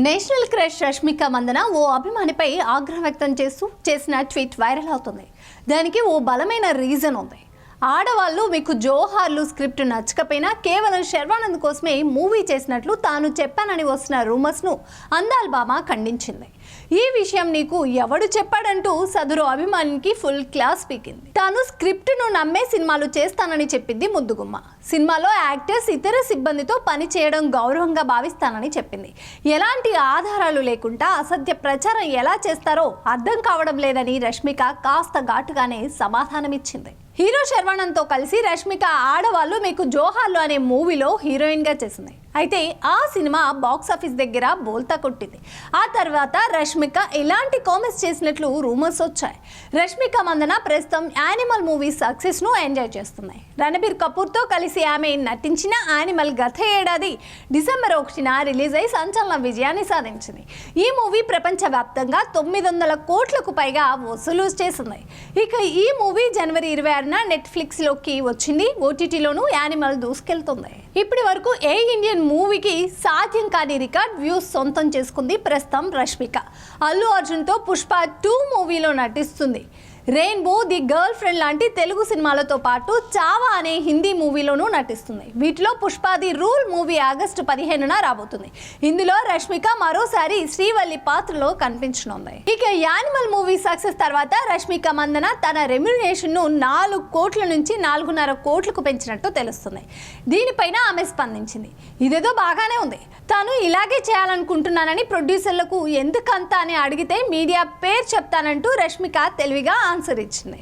National crush Rashmika Mandanna ఓ అభిమానిపై ఆగ్రహం వ్యక్తం చేసిన ట్వీట్ వైరల్ అవుతుంది. దానికి ఓ బలమైన రీజన్ ఉంది. ఆడవాళ్ళు మీకు జోహార్లు స్క్రిప్ట్ నచ్చకపోయినా కేవలం శర్వానంద్ కోసమే మూవీ చేసినట్లు తాను చెప్పానని వస్తున్న రూమర్స్ను అందాల్ బామ ఖండించింది. ఈ విషయం నీకు ఎవడు చెప్పాడంటూ సదరు అభిమానికి ఫుల్ క్లాస్ పీకింది. తాను స్క్రిప్ట్ను నమ్మే సినిమాలు చేస్తానని చెప్పింది ముద్దుగుమ్మ. సినిమాలో యాక్టర్స్ ఇతర సిబ్బందితో పని చేయడం గౌరవంగా భావిస్తానని చెప్పింది. ఎలాంటి ఆధారాలు లేకుండా అసత్య ప్రచారం ఎలా చేస్తారో అర్థం కావడం లేదని రష్మిక కాస్త ఘాటుగానే సమాధానమిచ్చింది. హీరో శర్వానంద్తో కలిసి రష్మిక ఆడవాళ్ళు మీకు జోహార్లు అనే మూవీలో హీరోయిన్గా చేసింది. అయితే ఆ సినిమా బాక్సాఫీస్ దగ్గర బోల్తా కొట్టింది. ఆ తర్వాత రష్మిక ఇలాంటి కామెంట్స్ చేసినట్లు రూమర్స్ వచ్చాయి. రష్మిక మందన ప్రస్తుతం యానిమల్ మూవీ సక్సెస్ను ఎంజాయ్ చేస్తుంది. రణబీర్ కపూర్తో కలిసి ఆమె నటించిన యానిమల్ గత ఏడాది డిసెంబర్ 1న రిలీజ్ అయి సంచలన విజయాన్ని సాధించింది. ఈ మూవీ ప్రపంచవ్యాప్తంగా 900 కోట్లకు పైగా వసూలు చేసింది. ఇక ఈ మూవీ జనవరి 26న నెట్ఫ్లిక్స్లోకి వచ్చింది. ఓటీటీలోనూ యానిమల్ దూసుకెళ్తుంది. ఇప్పటి వరకు ఏ ఇండియన్ మూవీకి సాధ్యం కాని రికార్డ్ వ్యూస్ సొంతం చేసుకుంది ప్రస్తుతం రష్మిక. అల్లు అర్జున్తో పుష్ప 2 మూవీలో నటిస్తుంది. రెయిన్బో, ది గర్ల్ ఫ్రెండ్ లాంటి తెలుగు సినిమాలతో పాటు చావా అనే హిందీ మూవీలోనూ నటిస్తుంది. వీటిలో Pushpa the rule movie August 15న రాబోతుంది. ఇందులో రష్మిక మరోసారి శ్రీవల్లి పాత్రలో కనిపించనుంది. ఇక యానిమల్ మూవీ సక్సెస్ తర్వాత రష్మిక మందన తన రెమ్యునరేషన్ను 4 కోట్ల నుంచి 4.5 కోట్లకు పెంచినట్టు తెలుస్తుంది. దీనిపైన ఆమె స్పందించింది. ఇదేదో బాగానే ఉంది, తాను ఇలాగే చేయాలనుకుంటున్నానని ప్రొడ్యూసర్లకు ఎందుకంత అని అడిగితే మీడియా పేరు చెప్తానంటూ రష్మిక తెలివిగా ఆన్సర్ ఇచ్చింది.